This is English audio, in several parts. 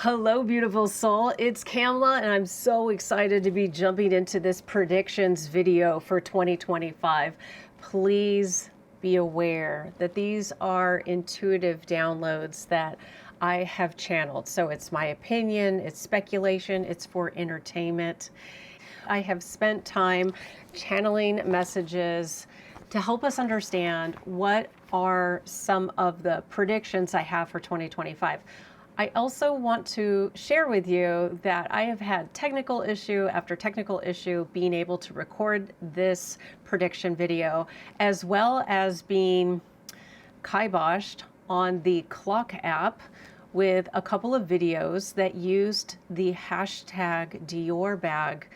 Hello, beautiful soul. It's Kamela, and I'm so excited to be jumping into this predictions video for 2025. Please be aware that these are intuitive downloads that I have channeled. So it's my opinion, it's speculation, it's for entertainment. I have spent time channeling messages to help us understand what are some of the predictions I have for 2025. I also want to share with you that I have had technical issue after technical issue being able to record this prediction video, as well as being kiboshed on the Clock app with a couple of videos that used the hashtag Dior bag.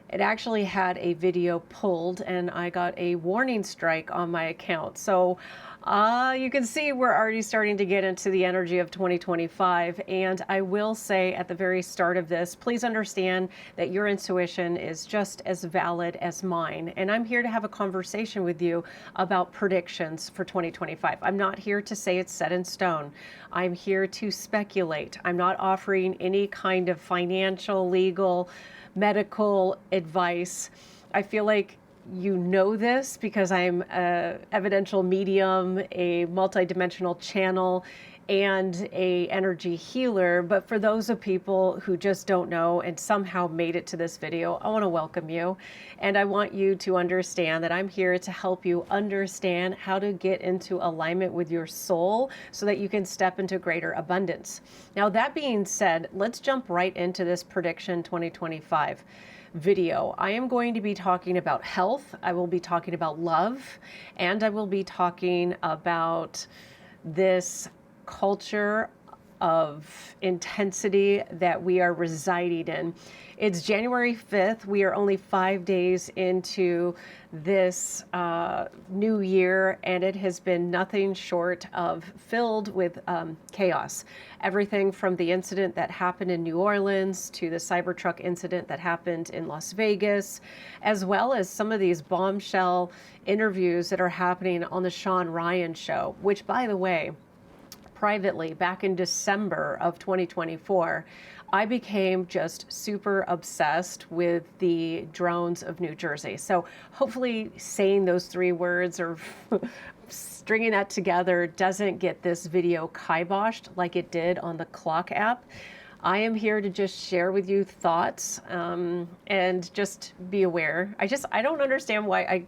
It actually had a video pulled and I got a warning strike on my account. So you can see we're already starting to get into the energy of 2025. And I will say at the very start of this, please understand that your intuition is just as valid as mine. And I'm here to have a conversation with you about predictions for 2025. I'm not here to say it's set in stone. I'm here to speculate. I'm not offering any kind of financial, legal, medical advice. I feel like you know this because I'm an evidential medium, a multidimensional channel, and a energy healer. But for those of people who just don't know and somehow made it to this video, I want to welcome you. And I want you to understand that I'm here to help you understand how to get into alignment with your soul so that you can step into greater abundance. Now, that being said, let's jump right into this prediction 2025 video. I am going to be talking about health. I will be talking about love, and I will be talking about this culture of intensity that we are residing in. It's January 5th. We are only 5 days into this new year, and it has been nothing short of filled with chaos. Everything from the incident that happened in New Orleans to the Cybertruck incident that happened in Las Vegas, as well as some of these bombshell interviews that are happening on the Sean Ryan show, which, by the way, privately, back in December of 2024, I became just super obsessed with the drones of New Jersey. So hopefully saying those three words or stringing that together doesn't get this video kiboshed like it did on the Clock app. I am here to just share with you thoughts and just be aware. I don't understand why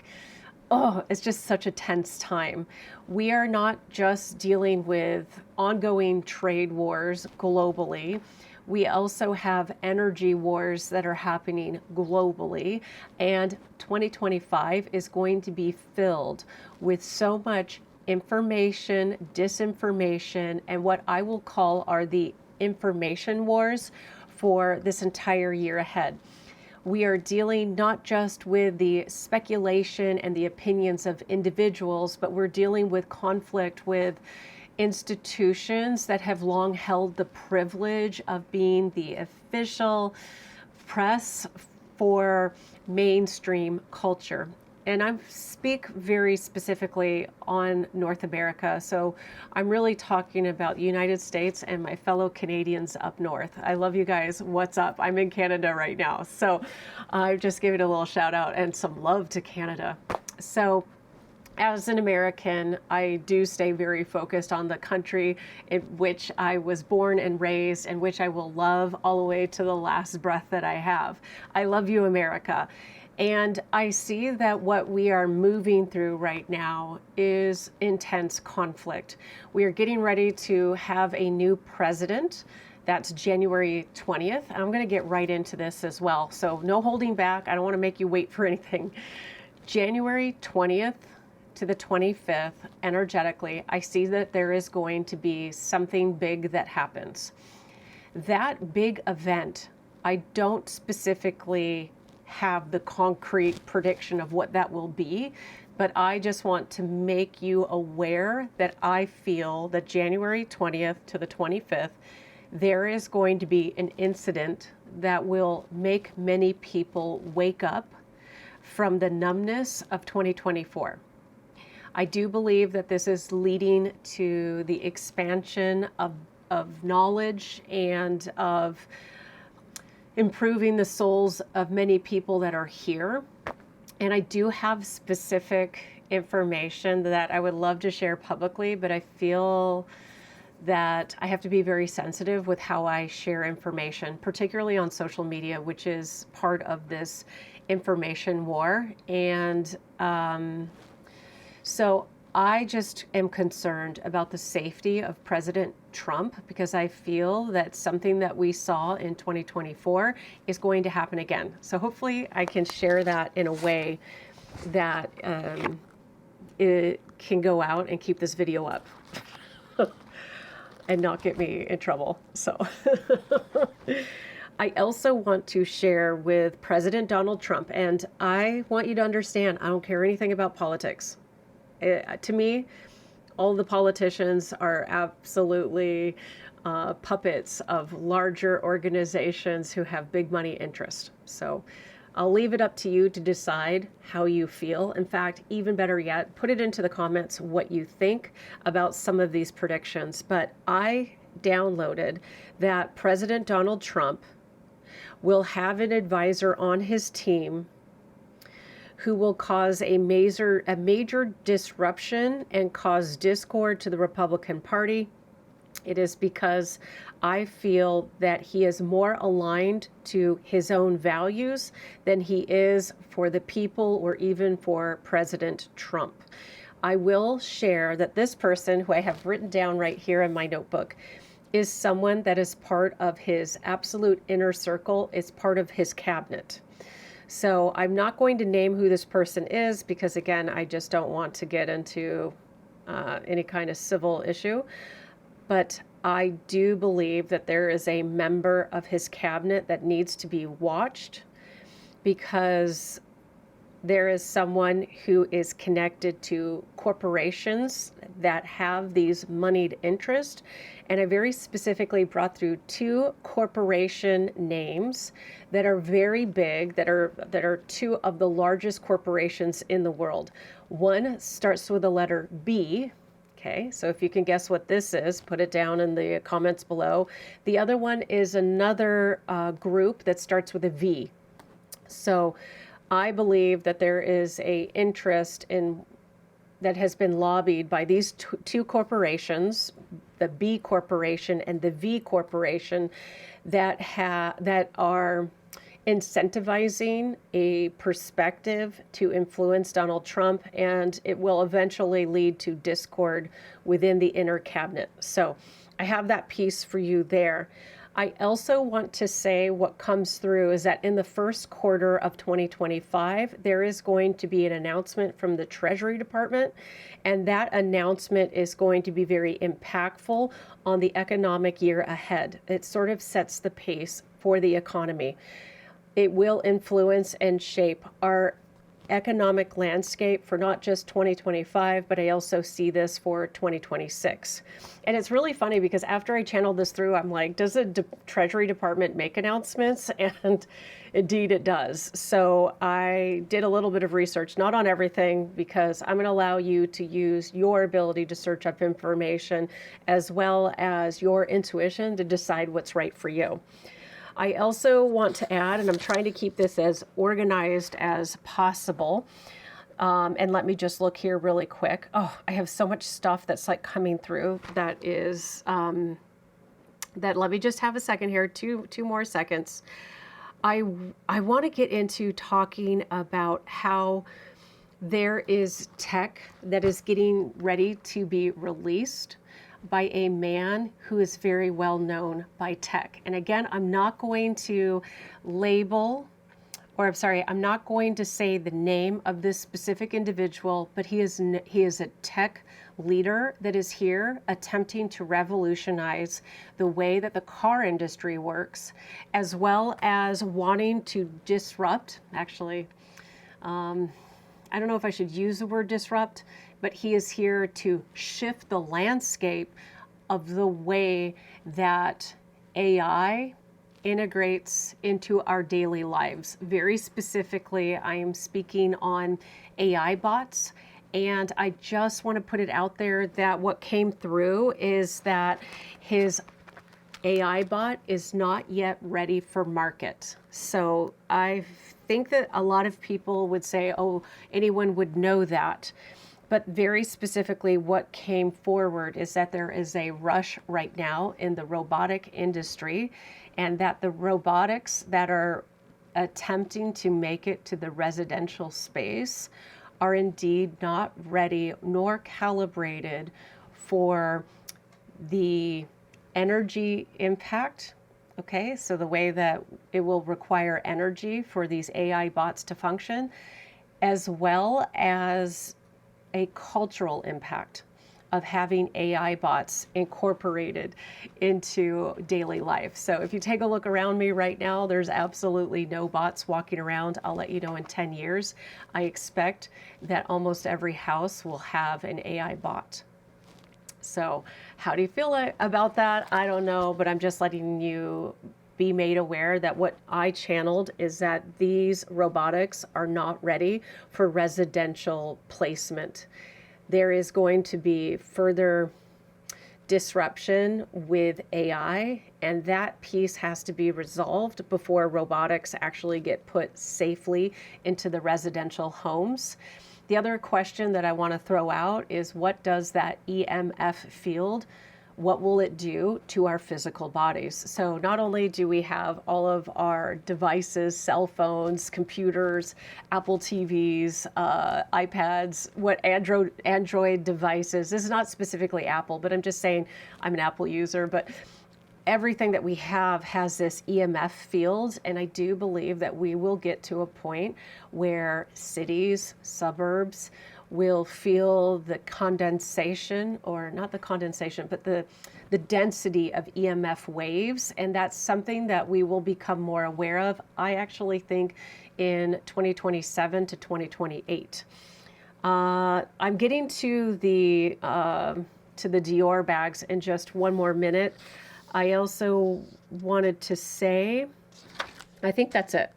it's just such a tense time. We are not just dealing with ongoing trade wars globally. We also have energy wars that are happening globally. And 2025 is going to be filled with so much information, disinformation, and what I will call are the information wars for this entire year ahead. We are dealing not just with the speculation and the opinions of individuals, but we're dealing with conflict with institutions that have long held the privilege of being the official press for mainstream culture. And I speak very specifically on North America. So I'm really talking about the United States and my fellow Canadians up north. I love you guys. What's up? I'm in Canada right now. So I'm just giving a little shout out and some love to Canada. So as an American, I do stay very focused on the country in which I was born and raised and which I will love all the way to the last breath that I have. I love you, America. And I see that what we are moving through right now is intense conflict. We are getting ready to have a new president. That's January 20th. I'm going to get right into this as well. So no holding back. I don't want to make you wait for anything. January 20th to the 25th, energetically, I see that there is going to be something big that happens. That big event, I don't specifically have the concrete prediction of what that will be, but I just want to make you aware that I feel that January 20th to the 25th, there is going to be an incident that will make many people wake up from the numbness of 2024. I do believe that this is leading to the expansion of of knowledge and of improving the souls of many people that are here. And I do have specific information that I would love to share publicly, but I feel that I have to be very sensitive with how I share information, particularly on social media, which is part of this information war. And so I just am concerned about the safety of President Trump, because I feel that something that we saw in 2024 is going to happen again. So hopefully I can share that in a way that it can go out and keep this video up and not get me in trouble. So I also want to share with President Donald Trump, and I want you to understand, I don't care anything about politics. To me, all the politicians are absolutely puppets of larger organizations who have big money interest. So I'll leave it up to you to decide how you feel. In fact, even better yet, put it into the comments what you think about some of these predictions. But I downloaded that President Donald Trump will have an advisor on his team who will cause a major disruption and cause discord to the Republican Party. It is because I feel that he is more aligned to his own values than he is for the people or even for President Trump. I will share that this person, who I have written down right here in my notebook, is someone that is part of his absolute inner circle, is part of his cabinet. So I'm not going to name who this person is because, again, I just don't want to get into any kind of civil issue. But I do believe that there is a member of his cabinet that needs to be watched, because there is someone who is connected to corporations that have these moneyed interests. And I very specifically brought through 2 corporation names that are very big, that are 2 of the largest corporations in the world. One starts with the letter B. Okay, so if you can guess what this is, put it down in the comments below. The other one is another group that starts with a V. So I believe that there is a interest in that has been lobbied by these two corporations, the B corporation and the V corporation, that are incentivizing a perspective to influence Donald Trump, and it will eventually lead to discord within the inner cabinet. So I have that piece for you there. I also want to say what comes through is that in the first quarter of 2025, there is going to be an announcement from the Treasury Department, and that announcement is going to be very impactful on the economic year ahead. It sort of sets the pace for the economy. It will influence and shape our economic landscape for not just 2025, but I also see this for 2026. And it's really funny because after I channeled this through, I'm like, does the Treasury Department make announcements? And indeed it does. So I did a little bit of research, not on everything, because I'm going to allow you to use your ability to search up information as well as your intuition to decide what's right for you. I also want to add, and I'm trying to keep this as organized as possible, and let me just look here really quick. Oh, I have so much stuff that's like coming through that is, that let me just have a second here, two more seconds. I want to get into talking about how there is tech that is getting ready to be released by a man who is very well known by tech. And again, I'm not going to I'm not going to say the name of this specific individual, but he is a tech leader that is here attempting to revolutionize the way that the car industry works, as well as wanting to disrupt, actually, I don't know if I should use the word disrupt, but he is here to shift the landscape of the way that AI integrates into our daily lives. Very specifically, I am speaking on AI bots. And I just want to put it out there that what came through is that his AI bot is not yet ready for market. So I think that a lot of people would say, oh, anyone would know that. But very specifically, what came forward is that there is a rush right now in the robotic industry, and that the robotics that are attempting to make it to the residential space are indeed not ready nor calibrated for the energy impact. Okay, so the way that it will require energy for these AI bots to function, as well as a cultural impact of having AI bots incorporated into daily life. So if you take a look around me right now, there's absolutely no bots walking around. I'll let you know in 10 years, I expect that almost every house will have an AI bot. So how do you feel about that? I don't know, but I'm just letting you be made aware that what I channeled is that these robotics are not ready for residential placement. There is going to be further disruption with AI, and that piece has to be resolved before robotics actually get put safely into the residential homes. The other question that I want to throw out is, what does that EMF field, what will it do to our physical bodies? So not only do we have all of our devices, cell phones, computers, Apple TVs, iPads, what Android devices, this is not specifically Apple, but I'm just saying I'm an Apple user, but everything that we have has this EMF field, and I do believe that we will get to a point where cities, suburbs, will feel the condensation, or not the condensation, but the density of EMF waves, and that's something that we will become more aware of. I actually think in 2027 to 2028. I'm getting to the Dior bags in just one more minute. I also wanted to say, I think that's it.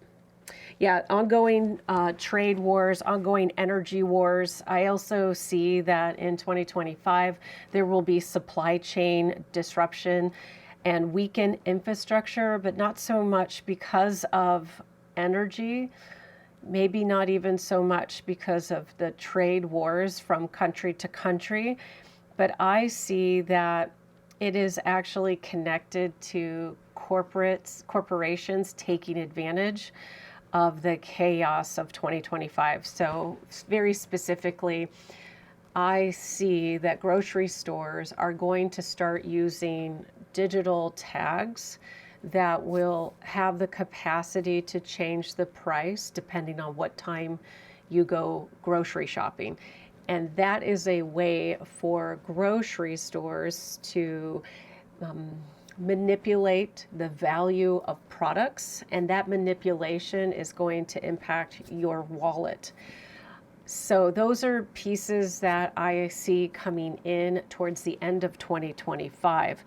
Yeah, ongoing trade wars, ongoing energy wars. I also see that in 2025, there will be supply chain disruption and weakened infrastructure, but not so much because of energy, maybe not even so much because of the trade wars from country to country. But I see that it is actually connected to corporations taking advantage of the chaos of 2025. So very specifically, I see that grocery stores are going to start using digital tags that will have the capacity to change the price depending on what time you go grocery shopping. And that is a way for grocery stores to manipulate the value of products, and that manipulation is going to impact your wallet. So those are pieces that I see coming in towards the end of 2025.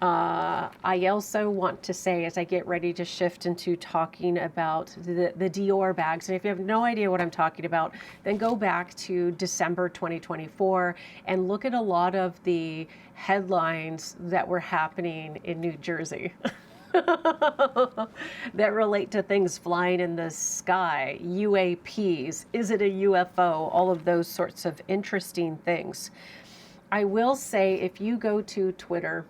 I also want to say, as I get ready to shift into talking about the Dior bags, and if you have no idea what I'm talking about, then go back to December 2024 and look at a lot of the headlines that were happening in New Jersey that relate to things flying in the sky, UAPs, is it a UFO, all of those sorts of interesting things. I will say, if you go to Twitter,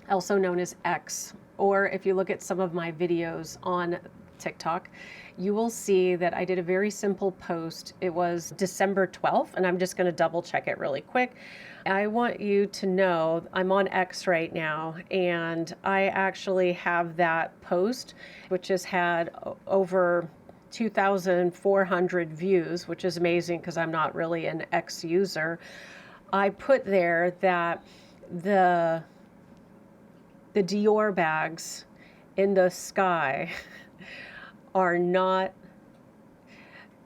also known as X, or if you look at some of my videos on TikTok, you will see that I did a very simple post. It was December 12th, and I'm just going to double check it really quick. I want you to know I'm on X right now, and I actually have that post, which has had over 2,400 views, which is amazing because I'm not really an X user. I put there that the Dior bags in the sky are not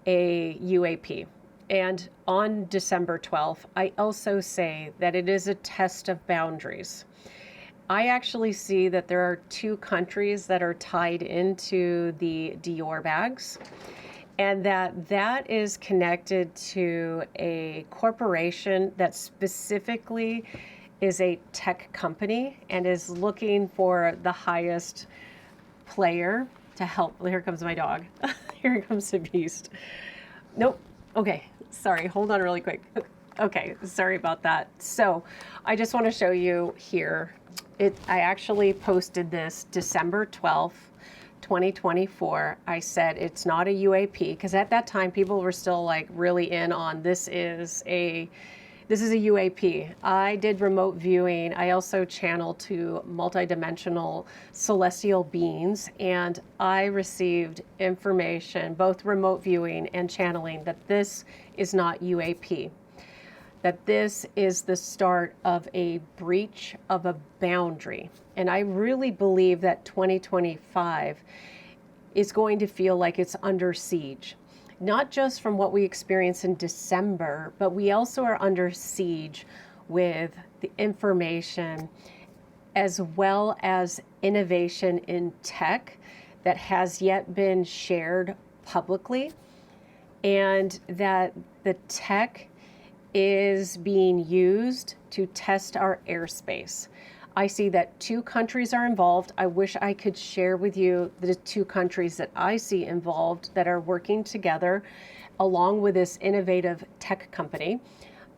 a UAP. And on December 12th, I also say that it is a test of boundaries. I actually see that there are two countries that are tied into the Dior bags, and that is connected to a corporation that specifically is a tech company and is looking for the highest player to help. Here comes my dog. Here comes the beast. Nope. Okay. Sorry. Hold on really quick. Okay. Sorry about that. So I just want to show you here. I actually posted this December 12th, 2024. I said it's not a UAP because at that time people were still like really in on this is a UAP. I did remote viewing. I also channeled to multidimensional celestial beings, and I received information, both remote viewing and channeling, that this is not UAP, that this is the start of a breach of a boundary. And I really believe that 2025 is going to feel like it's under siege. Not just from what we experienced in December, but we also are under siege with the information as well as innovation in tech that has yet been shared publicly, and that the tech is being used to test our airspace. I see that 2 countries are involved. I wish I could share with you the 2 countries that I see involved that are working together along with this innovative tech company.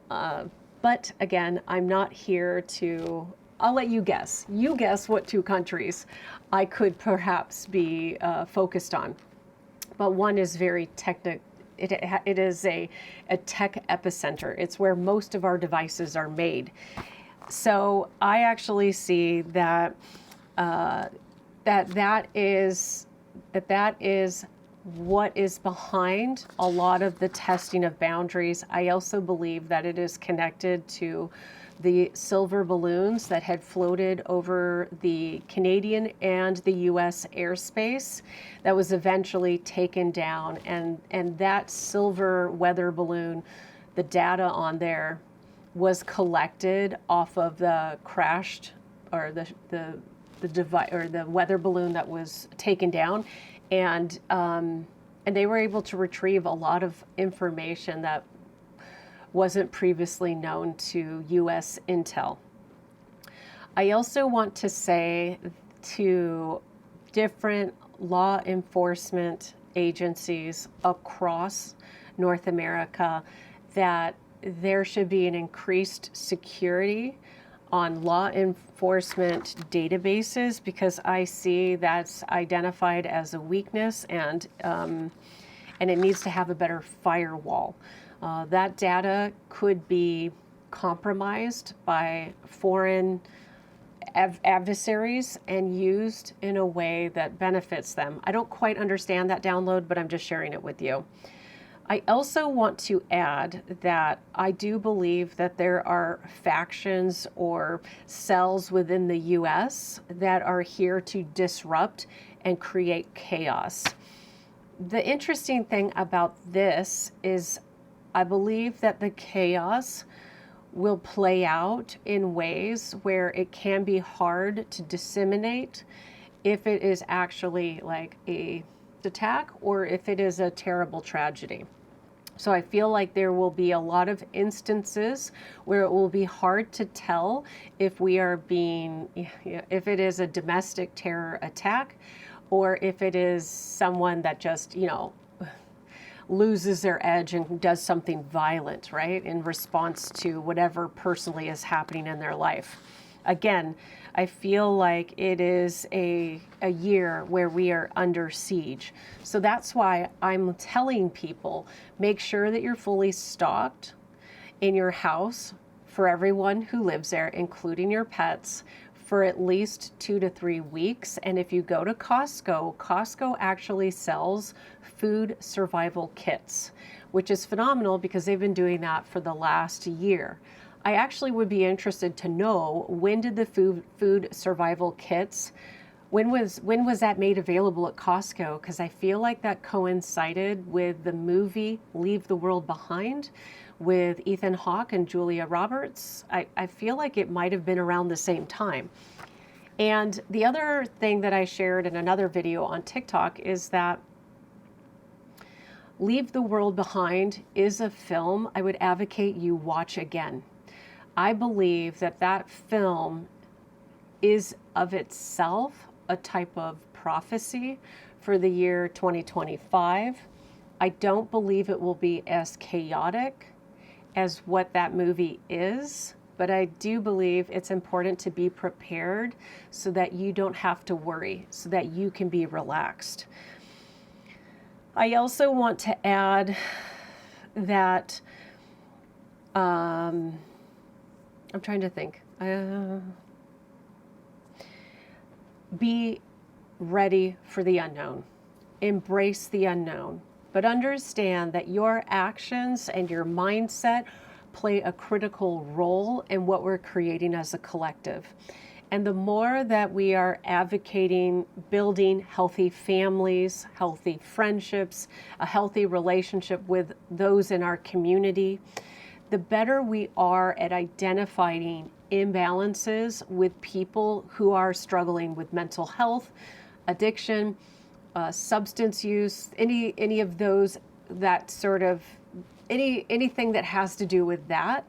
But again, I'm not here to, I'll let you guess. You guess what 2 countries I could perhaps be focused on. But one is very technical. It is a tech epicenter. It's where most of our devices are made. So I actually see that that is what is behind a lot of the testing of boundaries. I also believe that it is connected to the silver balloons that had floated over the Canadian and the US airspace that was eventually taken down, and that silver weather balloon, the data on there was collected off of the crashed, or the device, or the weather balloon that was taken down, and they were able to retrieve a lot of information that wasn't previously known to U.S. intel. I also want to say to different law enforcement agencies across North America that there should be an increased security on law enforcement databases, because I see that's identified as a weakness, and it needs to have a better firewall. That data could be compromised by foreign adversaries and used in a way that benefits them. I don't quite understand that download, but I'm just sharing it with you. I also want to add that I do believe that there are factions or cells within the US that are here to disrupt and create chaos. The interesting thing about this is I believe that the chaos will play out in ways where it can be hard to disseminate if it is actually like a attack or if it is a terrible tragedy. So I feel like there will be a lot of instances where it will be hard to tell if we are being, if it is a domestic terror attack or if it is someone that just, loses their edge and does something violent, right, in response to whatever personally is happening in their life. Again, I feel like it is a year where we are under siege. So that's why I'm telling people, make sure that you're fully stocked in your house for everyone who lives there, including your pets, for at least 2 to 3 weeks. And if you go to Costco, Costco actually sells food survival kits, which is phenomenal because they've been doing that for the last year. I actually would be interested to know, when did the food survival kits, when was that made available at Costco? Because I feel like that coincided with the movie Leave the World Behind with Ethan Hawke and Julia Roberts. I feel like it might have been around the same time. And the other thing that I shared in another video on TikTok is that Leave the World Behind is a film I would advocate you watch again. I believe that that film is of itself a type of prophecy for the year 2025. I don't believe it will be as chaotic as what that movie is, but I do believe it's important to be prepared so that you don't have to worry, so that you can be relaxed. I also want to add that I'm trying to think. Be ready for the unknown. Embrace the unknown. But understand that your actions and your mindset play a critical role in what we're creating as a collective. And the more that we are advocating building healthy families, healthy friendships, a healthy relationship with those in our community, the better we are at identifying imbalances with people who are struggling with mental health, addiction, substance use, any of those, that sort of anything that has to do with that,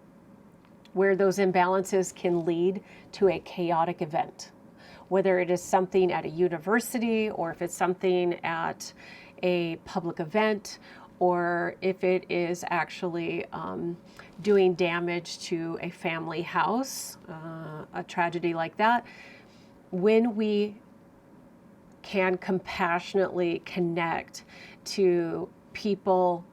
where those imbalances can lead to a chaotic event, whether it is something at a university or if it's something at a public event, or if it is actually doing damage to a family house, a tragedy like that. When we can compassionately connect to people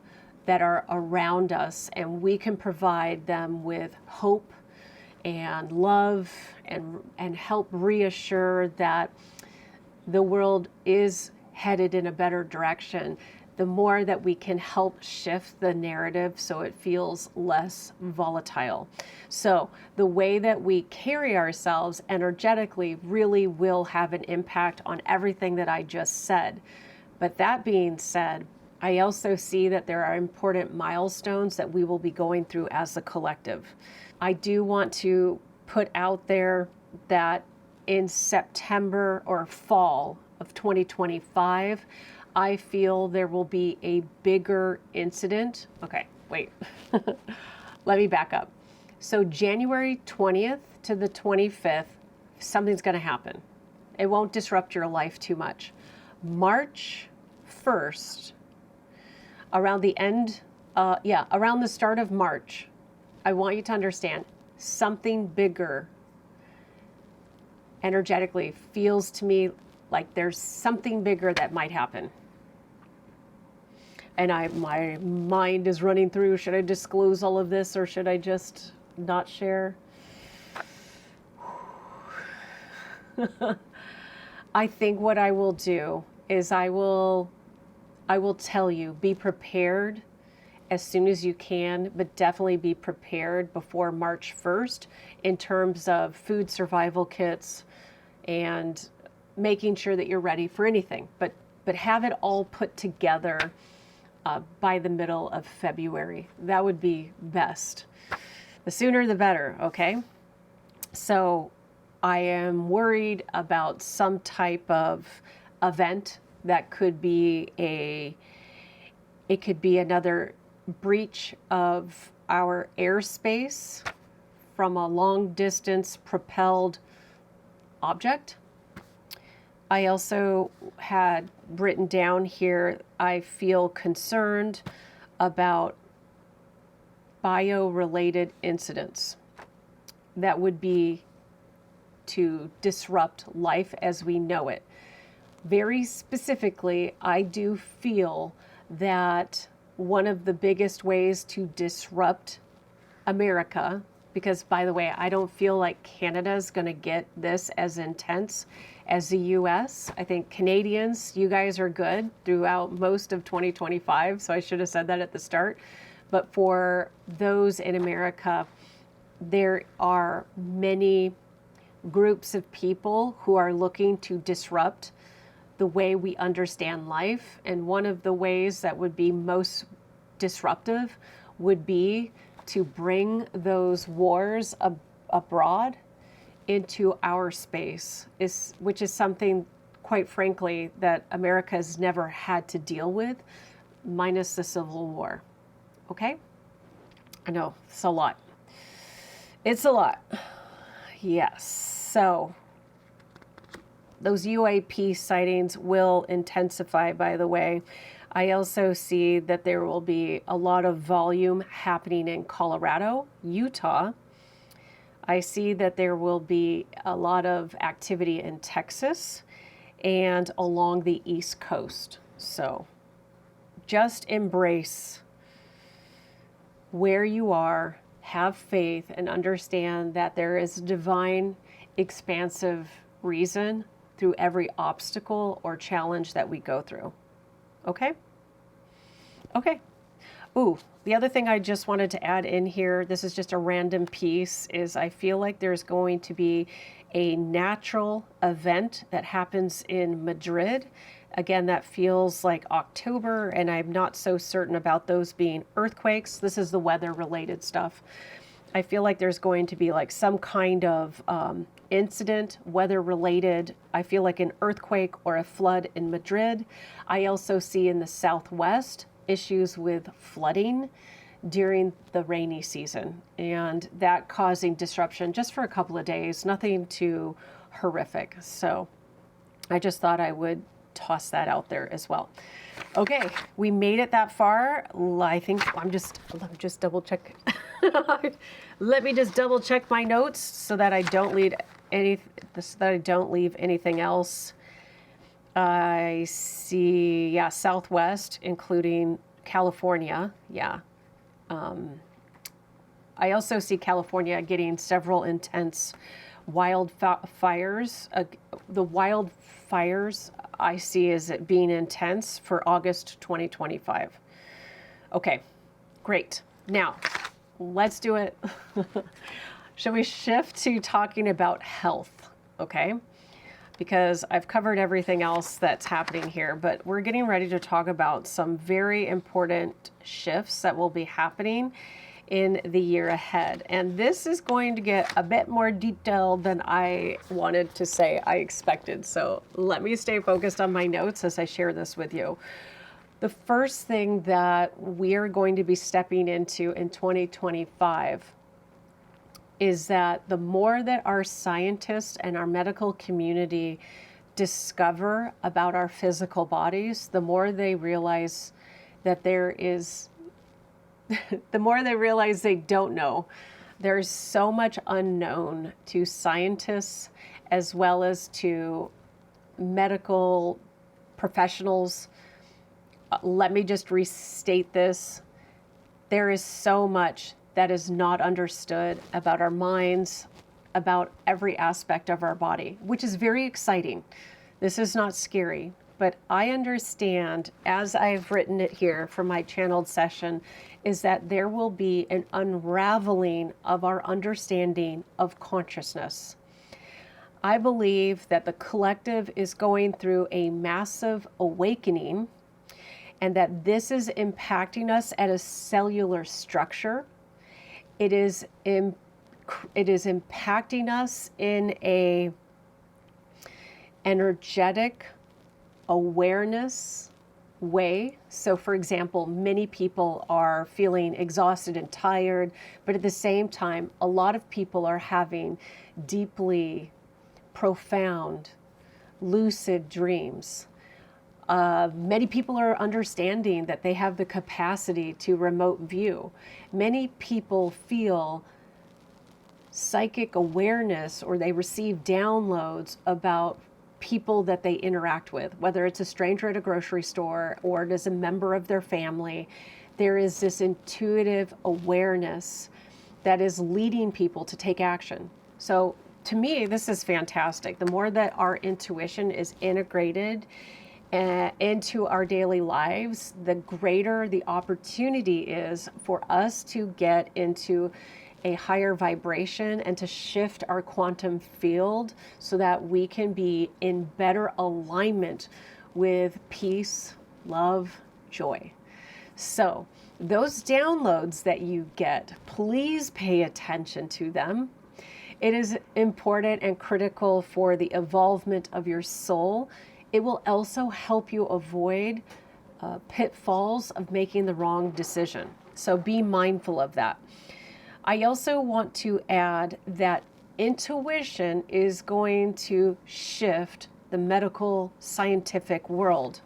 that are around us, and we can provide them with hope and love and help reassure that the world is headed in a better direction, the more that we can help shift the narrative so it feels less volatile. So the way that we carry ourselves energetically really will have an impact on everything that I just said. But that being said, I also see that there are important milestones that we will be going through as a collective. I do want to put out there that in September or fall of 2025, I feel there will be a bigger incident. Okay, wait. Let me back up. So January 20th to the 25th, something's going to happen. It won't disrupt your life too much. March 1st, around the start of March, I want you to understand something bigger energetically feels to me like there's something bigger that might happen. And my mind is running through, should I disclose all of this or should I just not share? I think what I will do is I will tell you, be prepared as soon as you can, but definitely be prepared before March 1st in terms of food survival kits and making sure that you're ready for anything. But have it all put together by the middle of February. That would be best. The sooner the better, okay? So I am worried about some type of event that could be it could be another breach of our airspace from a long distance propelled object. I also had written down here, I feel concerned about bio-related incidents that would be to disrupt life as we know it. Very specifically, I do feel that one of the biggest ways to disrupt America, because by the way, I don't feel like Canada's going to get this as intense as the US. I think Canadians, you guys are good throughout most of 2025, so I should have said that at the start. But for those in America, there are many groups of people who are looking to disrupt the way we understand life. And one of the ways that would be most disruptive would be to bring those wars abroad into our space, which is something, quite frankly, that America has never had to deal with, minus the Civil War. Okay? I know, it's a lot. It's a lot. Yes. So those UAP sightings will intensify, by the way. I also see that there will be a lot of volume happening in Colorado, Utah. I see that there will be a lot of activity in Texas and along the East Coast. So just embrace where you are, have faith, and understand that there is divine, expansive reason through every obstacle or challenge that we go through. Okay? Okay. Ooh, the other thing I just wanted to add in here, this is just a random piece, is I feel like there's going to be a natural event that happens in Madrid. Again, that feels like October, and I'm not so certain about those being earthquakes. This is the weather-related stuff. I feel like there's going to be like some kind of incident, weather-related. I feel like an earthquake or a flood in Madrid. I also see in the Southwest issues with flooding during the rainy season, and that causing disruption just for a couple of days, nothing too horrific. So I just thought I would toss that out there as well. Okay, we made it that far. I think let me just double check. Let me just double check my notes so that I don't leave anything else. I see, yeah, Southwest, including California. Yeah. I also see California getting several intense wildfires. The wildfires I see as it being intense for August 2025. Okay, great. Now, let's do it. Shall we shift to talking about health? Okay. Because I've covered everything else that's happening here, but we're getting ready to talk about some very important shifts that will be happening in the year ahead. And this is going to get a bit more detailed than I wanted to say I expected. So let me stay focused on my notes as I share this with you. The first thing that we are going to be stepping into in 2025 is that the more that our scientists and our medical community discover about our physical bodies, the more they realize that the more they realize they don't know. There's so much unknown to scientists as well as to medical professionals. Let me just restate this. There is so much that is not understood about our minds, about every aspect of our body, which is very exciting. This is not scary, but I understand, as I've written it here for my channeled session, is that there will be an unraveling of our understanding of consciousness. I believe that the collective is going through a massive awakening, and that this is impacting us at a cellular structure. It is impacting us in a energetic awareness way. So for example, many people are feeling exhausted and tired, but at the same time, a lot of people are having deeply profound, lucid dreams. Many people are understanding that they have the capacity to remote view. Many people feel psychic awareness, or they receive downloads about people that they interact with, whether it's a stranger at a grocery store or it is a member of their family. There is this intuitive awareness that is leading people to take action. So to me, this is fantastic. The more that our intuition is integrated into our daily lives, the greater the opportunity is for us to get into a higher vibration and to shift our quantum field so that we can be in better alignment with peace, love, joy. So those downloads that you get, please pay attention to them. It is important and critical for the evolvement of your soul. It will also help you avoid pitfalls of making the wrong decision. So be mindful of that. I also want to add that intuition is going to shift the medical scientific world.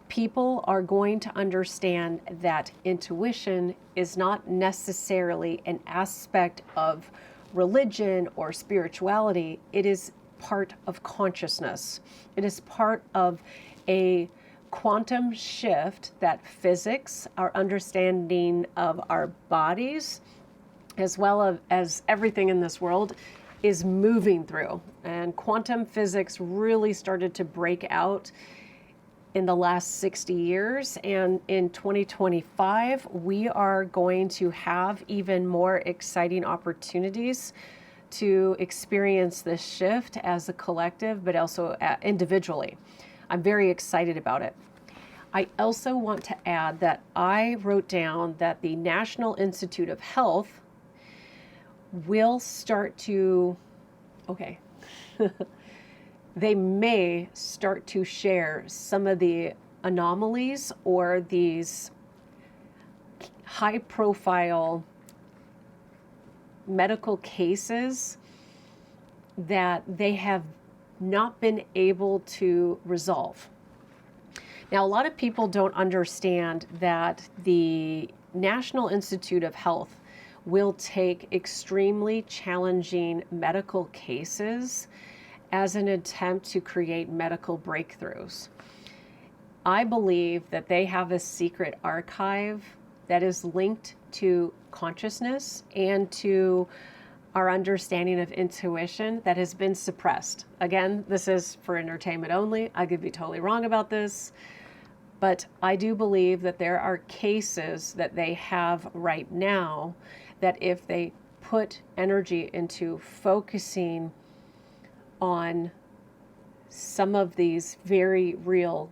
People are going to understand that intuition is not necessarily an aspect of religion or spirituality. It is part of consciousness. It is part of a quantum shift that physics, our understanding of our bodies, as well as everything in this world, is moving through. And quantum physics really started to break out in the last 60 years. And in 2025, we are going to have even more exciting opportunities to experience this shift as a collective, but also individually. I'm very excited about it. I also want to add that I wrote down that the National Institute of Health will start to, they may start to share some of the anomalies or these high profile medical cases that they have not been able to resolve. Now, a lot of people don't understand that the National Institute of Health will take extremely challenging medical cases as an attempt to create medical breakthroughs. I believe that they have a secret archive that is linked to consciousness and to our understanding of intuition that has been suppressed. Again, this is for entertainment only. I could be totally wrong about this, but I do believe that there are cases that they have right now that if they put energy into focusing on some of these very real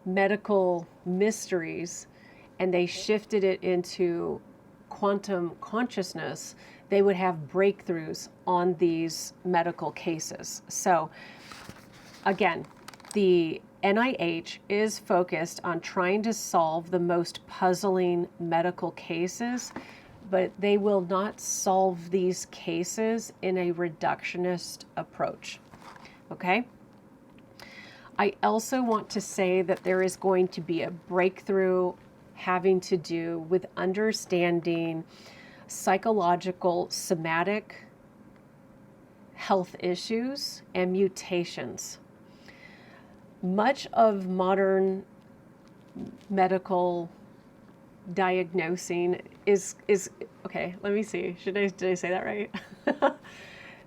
medical mysteries and they shifted it into quantum consciousness, they would have breakthroughs on these medical cases. So again, the NIH is focused on trying to solve the most puzzling medical cases, but they will not solve these cases in a reductionist approach. Okay? I also want to say that there is going to be a breakthrough having to do with understanding psychological somatic health issues and mutations. Much of modern medical diagnosing is okay, let me see. Did I say that right?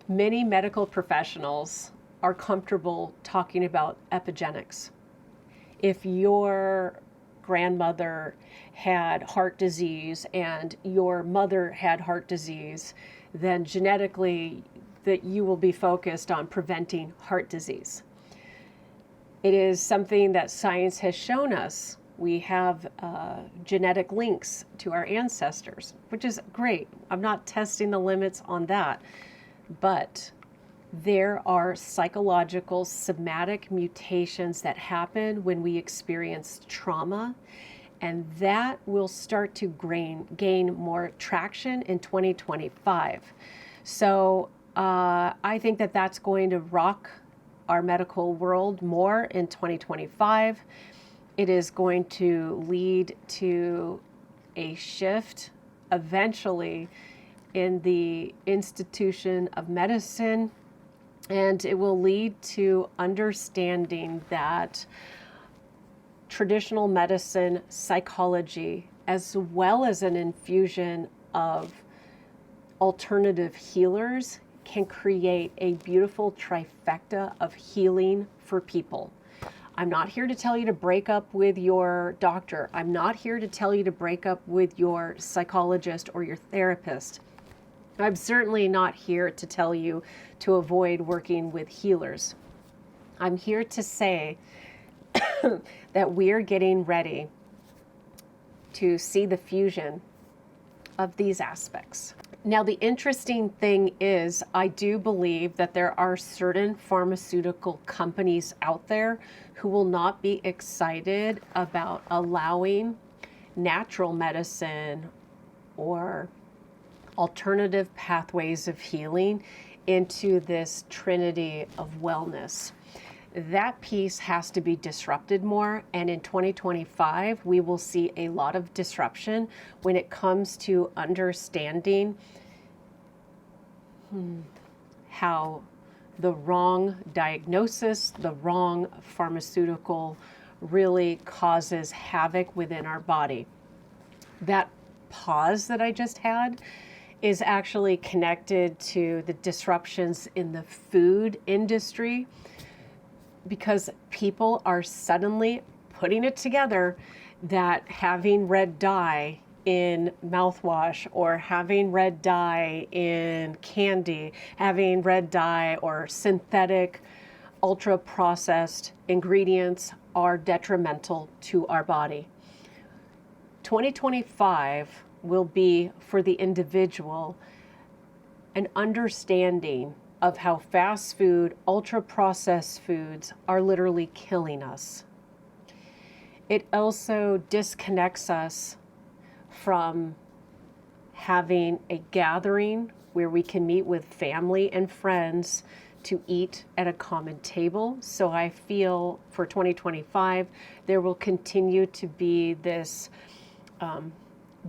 Many medical professionals are comfortable talking about epigenetics. If your grandmother had heart disease and your mother had heart disease, then genetically that you will be focused on preventing heart disease. It is something that science has shown us. We have genetic links to our ancestors, which is great. I'm not testing the limits on that, but there are psychological somatic mutations that happen when we experience trauma, and that will start to gain more traction in 2025. So I think that that's going to rock our medical world more in 2025. It is going to lead to a shift eventually in the institution of medicine, and it will lead to understanding that traditional medicine, psychology, as well as an infusion of alternative healers, can create a beautiful trifecta of healing for people. I'm not here to tell you to break up with your doctor. I'm not here to tell you to break up with your psychologist or your therapist. I'm certainly not here to tell you to avoid working with healers. I'm here to say that we're getting ready to see the fusion of these aspects. Now, the interesting thing is, I do believe that there are certain pharmaceutical companies out there who will not be excited about allowing natural medicine or alternative pathways of healing into this trinity of wellness. That piece has to be disrupted more, and in 2025 we will see a lot of disruption when it comes to understanding how the wrong diagnosis, the wrong pharmaceutical really causes havoc within our body. That pause that I just had is actually connected to the disruptions in the food industry, because people are suddenly putting it together that having red dye in mouthwash, or having red dye in candy, having red dye or synthetic ultra processed ingredients are detrimental to our body. 2025 will be, for the individual, an understanding of how fast food, ultra processed foods are literally killing us. It also disconnects us from having a gathering where we can meet with family and friends to eat at a common table. So I feel for 2025, there will continue to be this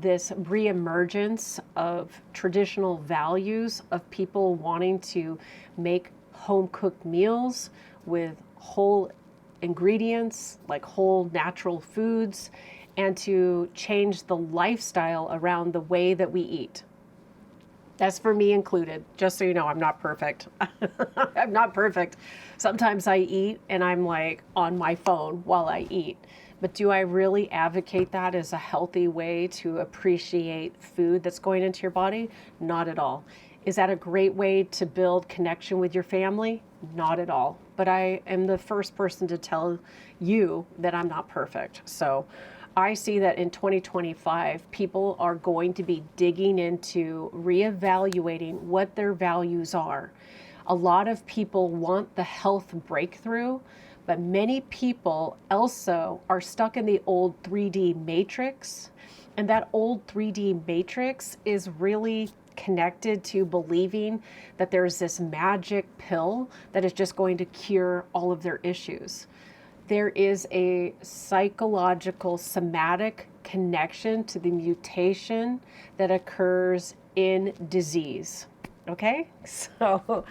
reemergence of traditional values of people wanting to make home-cooked meals with whole ingredients, like whole natural foods, and to change the lifestyle around the way that we eat. That's for me included. Just so you know, I'm not perfect. I'm not perfect. Sometimes I eat and I'm like on my phone while I eat. But do I really advocate that as a healthy way to appreciate food that's going into your body? Not at all. Is that a great way to build connection with your family? Not at all. But I am the first person to tell you that I'm not perfect. So I see that in 2025, people are going to be digging into reevaluating what their values are. A lot of people want the health breakthrough, but many people also are stuck in the old 3D matrix. And that old 3D matrix is really connected to believing that there's this magic pill that is just going to cure all of their issues. There is a psychological, somatic connection to the mutation that occurs in disease. Okay? So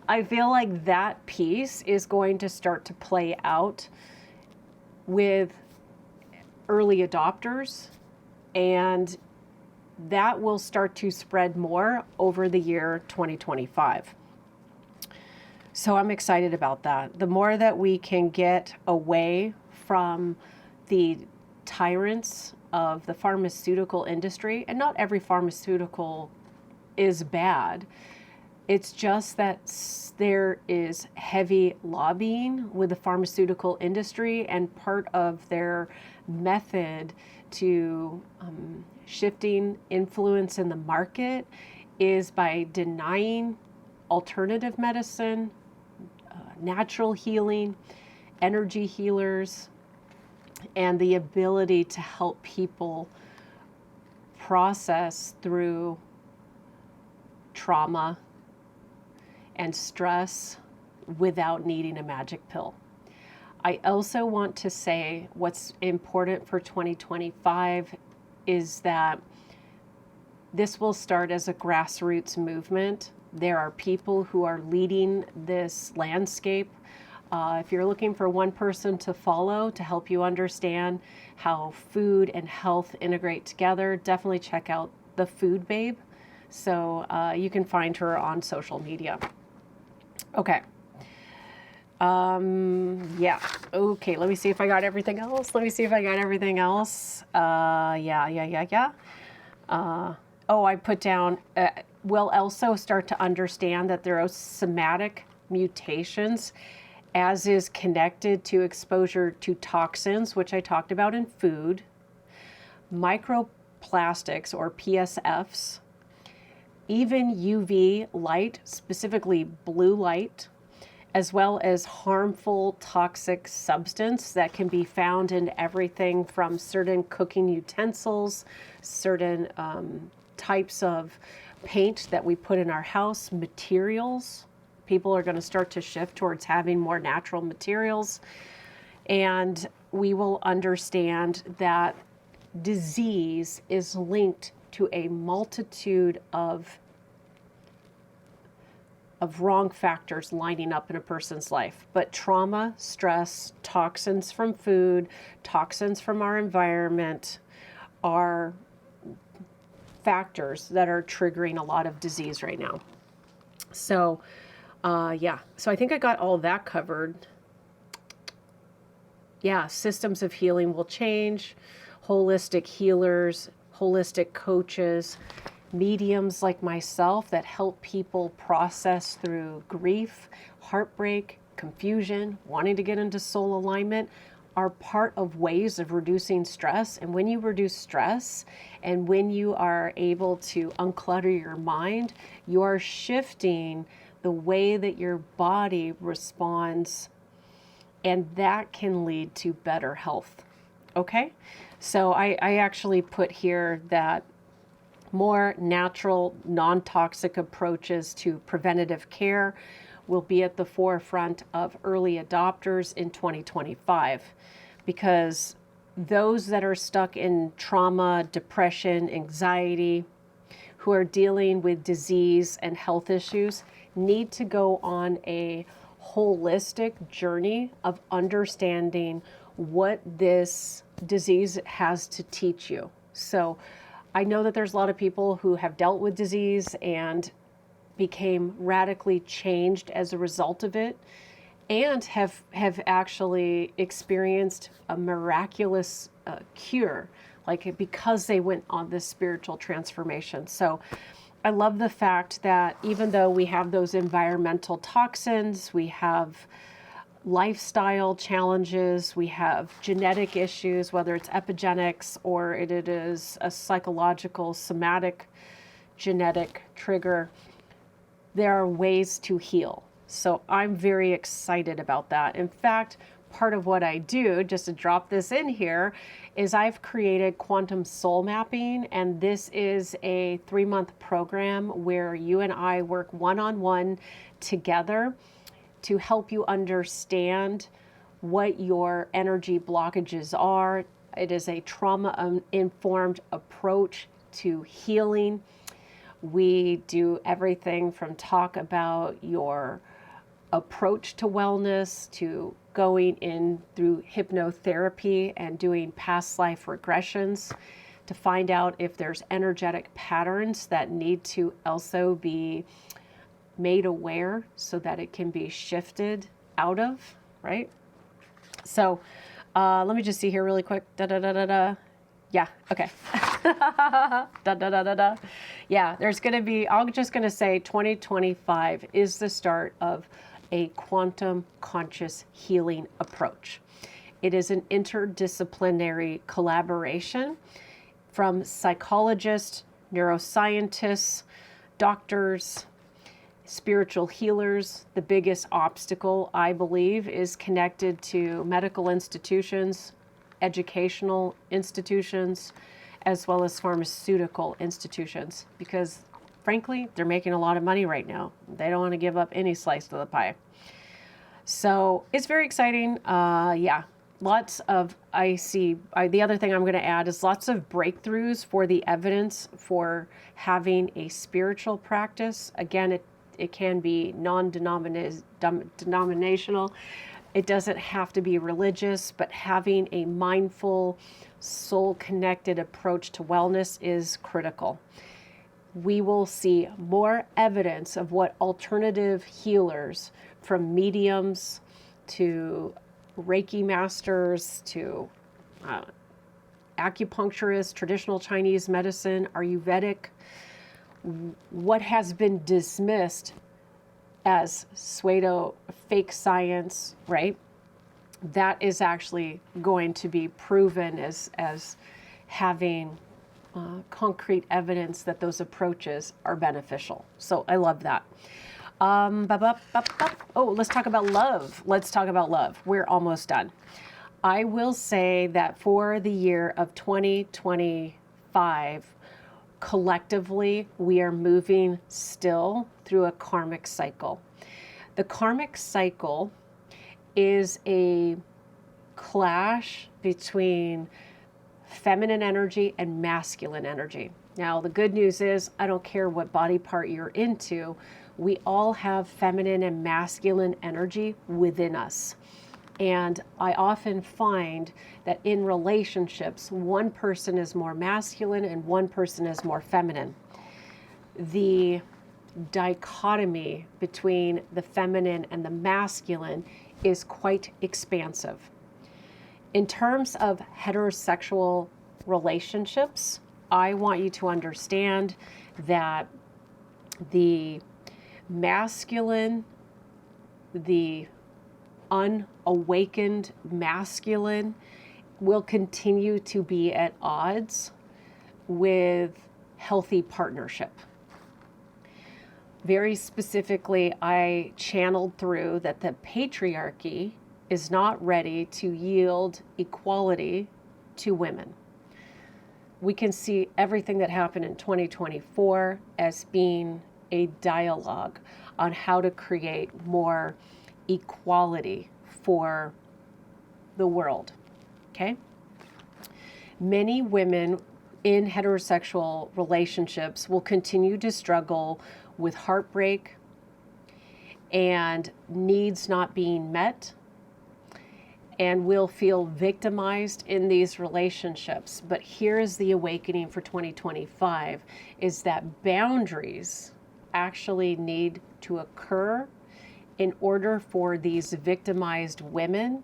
I feel like that piece is going to start to play out with early adopters, and that will start to spread more over the year 2025. So I'm excited about that. The more that we can get away from the tyrants of the pharmaceutical industry, and not every pharmaceutical is bad, it's just that there is heavy lobbying with the pharmaceutical industry, and part of their method to shifting influence in the market is by denying alternative medicine, natural healing, energy healers, and the ability to help people process through trauma and stress without needing a magic pill. I also want to say what's important for 2025 is that this will start as a grassroots movement. There are people who are leading this landscape. If you're looking for one person to follow to help you understand how food and health integrate together, definitely check out the Food Babe. So you can find her on social media. Okay. Yeah. Okay. Let me see if I got everything else. Yeah. I put down, we'll also start to understand that there are somatic mutations as is connected to exposure to toxins, which I talked about in food, microplastics or PSFs, even UV light, specifically blue light, as well as harmful toxic substance that can be found in everything from certain cooking utensils, certain types of paint that we put in our house, materials. People are going to start to shift towards having more natural materials. And we will understand that disease is linked to a multitude of wrong factors lining up in a person's life. But trauma, stress, toxins from food, toxins from our environment are factors that are triggering a lot of disease right now. So, yeah. So I think I got all that covered. Yeah, systems of healing will change. Holistic healers, holistic coaches, mediums like myself that help people process through grief, heartbreak, confusion, wanting to get into soul alignment are part of ways of reducing stress. And when you reduce stress and when you are able to unclutter your mind, you are shifting the way that your body responds, and that can lead to better health. Okay? So I actually put here that more natural, non-toxic approaches to preventative care will be at the forefront of early adopters in 2025, because those that are stuck in trauma, depression, anxiety, who are dealing with disease and health issues need to go on a holistic journey of understanding what this disease has to teach you. So I know that there's a lot of people who have dealt with disease and became radically changed as a result of it, and have actually experienced a miraculous cure, like because they went on this spiritual transformation. So I love the fact that even though we have those environmental toxins, we have lifestyle challenges, we have genetic issues, whether it's epigenetics or it is a psychological, somatic, genetic trigger, there are ways to heal. So I'm very excited about that. In fact, part of what I do, just to drop this in here, is I've created quantum soul mapping, and this is a 3-month program where you and I work one-on-one together to help you understand what your energy blockages are. It is a trauma-informed approach to healing. We do everything from talk about your approach to wellness to going in through hypnotherapy and doing past life regressions to find out if there's energetic patterns that need to also be made aware so that it can be shifted out of, right? So let me just see here really quick. Yeah, okay. Yeah, there's going to be, I'm just going to say 2025 is the start of a quantum conscious healing approach. It is an interdisciplinary collaboration from psychologists, neuroscientists, doctors, spiritual healers. The biggest obstacle, I believe, is connected to medical institutions, educational institutions, as well as pharmaceutical institutions, because frankly, they're making a lot of money right now. They don't want to give up any slice of the pie. So it's very exciting. Yeah, lots of, the other thing I'm going to add is lots of breakthroughs for the evidence for having a spiritual practice. Again, it can be non-denominational. It doesn't have to be religious, but having a mindful, soul-connected approach to wellness is critical. We will see more evidence of what alternative healers, from mediums to Reiki masters to acupuncturists, traditional Chinese medicine, Ayurvedic, what has been dismissed as pseudo fake science, right? That is actually going to be proven as having concrete evidence that those approaches are beneficial. So I love that. Oh, let's talk about love. Let's talk about love. We're almost done. I will say that for the year of 2025, collectively, we are moving still through a karmic cycle. The karmic cycle is a clash between feminine energy and masculine energy. Now, the good news is, I don't care what body part you're into, we all have feminine and masculine energy within us. And I often find that in relationships, one person is more masculine and one person is more feminine. The dichotomy between the feminine and the masculine is quite expansive. In terms of heterosexual relationships, I want you to understand that the masculine, the unawakened masculine will continue to be at odds with healthy partnership. Very specifically, I channeled through that the patriarchy is not ready to yield equality to women. We can see everything that happened in 2024 as being a dialogue on how to create more equality for the world. Okay? Many women in heterosexual relationships will continue to struggle with heartbreak and needs not being met, and will feel victimized in these relationships. But here is the awakening for 2025, is that boundaries actually need to occur in order for these victimized women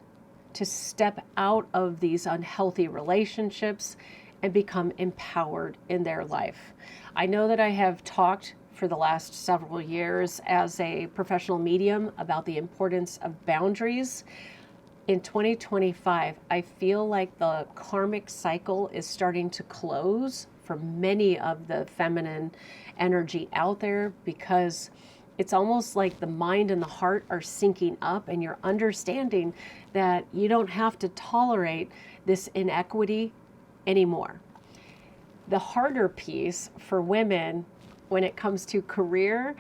to step out of these unhealthy relationships and become empowered in their life. I know that I have talked for the last several years as a professional medium about the importance of boundaries. In 2025, I feel like the karmic cycle is starting to close for many of the feminine energy out there, because it's almost like the mind and the heart are syncing up, and you're understanding that you don't have to tolerate this inequity anymore. The harder piece for women when it comes to career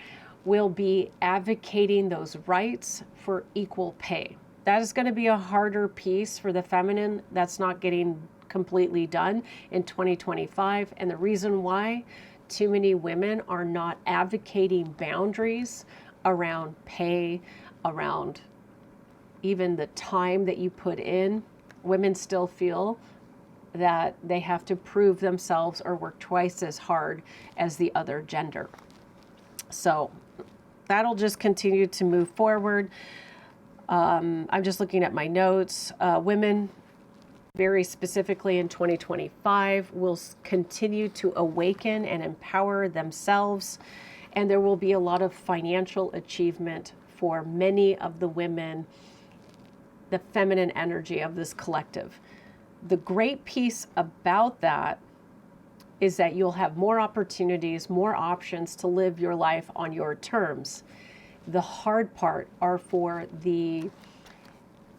will be advocating those rights for equal pay. That is going to be a harder piece for the feminine that's not getting completely done in 2025. And the reason why too many women are not advocating boundaries around pay, around even the time that you put in, women still feel that they have to prove themselves or work twice as hard as the other gender. So that'll just continue to move forward. I'm just looking at my notes. Women, very specifically in 2025, will continue to awaken and empower themselves, and there will be a lot of financial achievement for many of the women, the feminine energy of this collective. The great piece about that is that you'll have more opportunities, more options to live your life on your terms. The hard part are for the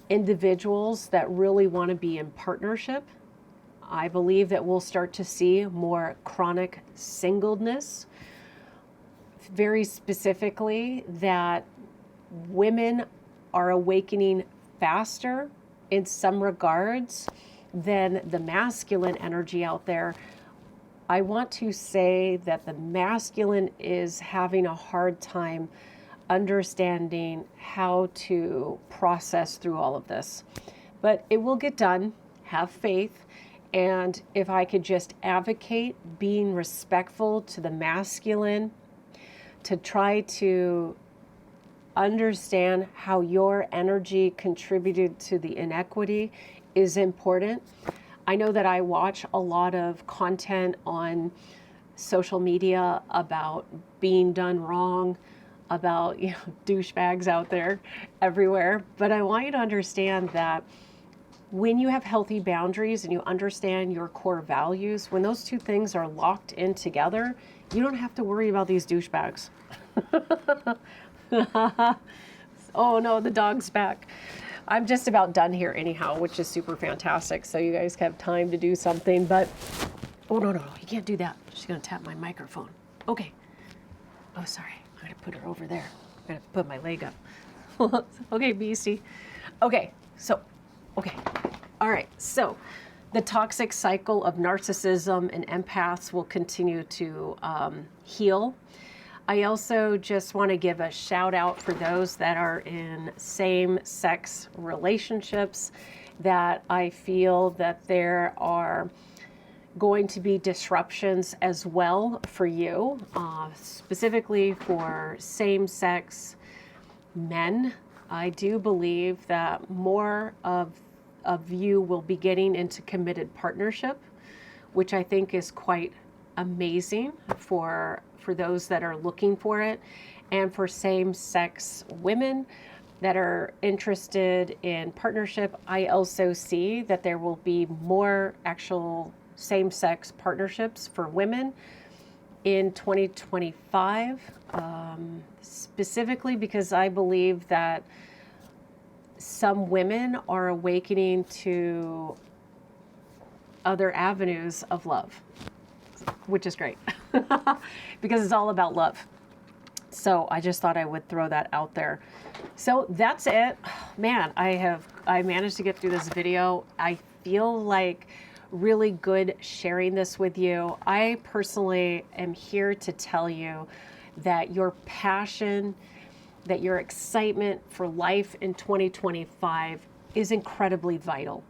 individuals that really want to be in partnership. I believe that we'll start to see more chronic singleness. Very specifically, that women are awakening faster in some regards than the masculine energy out there. I want to say that the masculine is having a hard time understanding how to process through all of this. But it will get done. Have faith. And if I could just advocate being respectful to the masculine, to try to understand how your energy contributed to the inequity is important. I know that I watch a lot of content on social media about being done wrong, about douchebags out there everywhere. But I want you to understand that when you have healthy boundaries and you understand your core values, when those two things are locked in together, you don't have to worry about these douchebags. Oh no, the dog's back. I'm just about done here anyhow, which is super fantastic. So you guys have time to do something. But Oh, no, you can't do that. She's going to tap my microphone. Okay. Oh, sorry. I'm going to put her over there. I'm going to put my leg up. Okay, Beastie. Okay. All right. So the toxic cycle of narcissism and empaths will continue to heal. I also just want to give a shout out for those that are in same-sex relationships, that I feel that there are going to be disruptions as well for you, specifically for same-sex men. I do believe that more of you will be getting into committed partnership, which I think is quite amazing for those that are looking for it, and for same-sex women that are interested in partnership. I also see that there will be more actual same-sex partnerships for women in 2025, specifically because I believe that some women are awakening to other avenues of love, which is great because it's all about love. So I just thought I would throw that out there. So that's it. Man, I managed to get through this video. I feel like really good sharing this with you. I personally am here to tell you that your passion, that your excitement for life in 2025 is incredibly vital.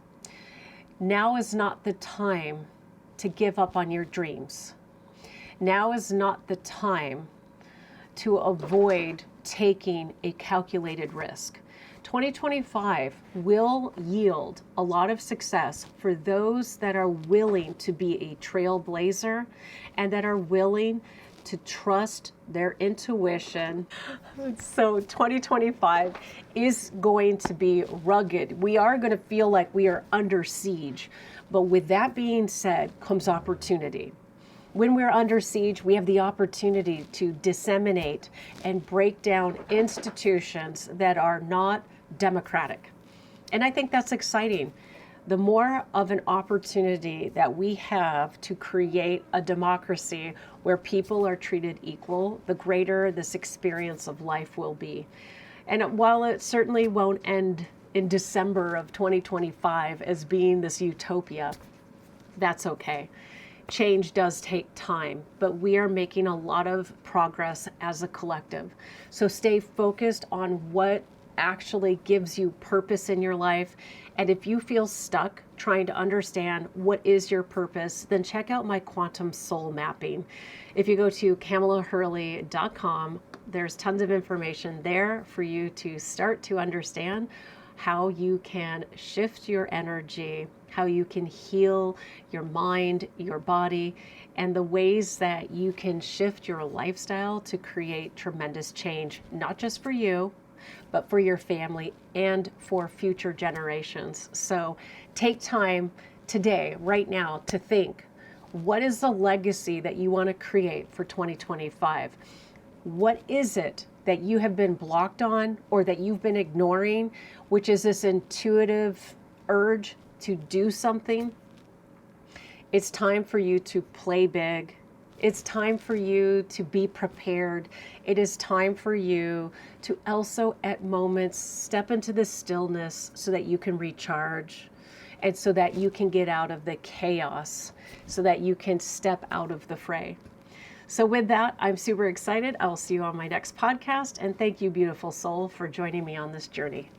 Now is not the time to give up on your dreams. Now is not the time to avoid taking a calculated risk. 2025 will yield a lot of success for those that are willing to be a trailblazer and that are willing to trust their intuition. So 2025 is going to be rugged. We are going to feel like we are under siege. But with that being said comes opportunity. When we're under siege, we have the opportunity to disseminate and break down institutions that are not democratic. And I think that's exciting. The more of an opportunity that we have to create a democracy where people are treated equal, the greater this experience of life will be. And while it certainly won't end in December of 2025 as being this utopia, that's okay. Change does take time, but we are making a lot of progress as a collective. So stay focused on what actually gives you purpose in your life. And if you feel stuck trying to understand what is your purpose, then check out my quantum soul mapping. If you go to KamelaHurley.com, there's tons of information there for you to start to understand how you can shift your energy, how you can heal your mind, your body, and the ways that you can shift your lifestyle to create tremendous change, not just for you, but for your family and for future generations. So take time today, right now, to think, what is the legacy that you want to create for 2025? What is it that you have been blocked on or that you've been ignoring, which is this intuitive urge to do something? It's time for you to play big. It's time for you to be prepared. It is time for you to also at moments step into the stillness so that you can recharge and so that you can get out of the chaos, so that you can step out of the fray. So with that, I'm super excited. I will see you on my next podcast. And thank you, beautiful soul, for joining me on this journey.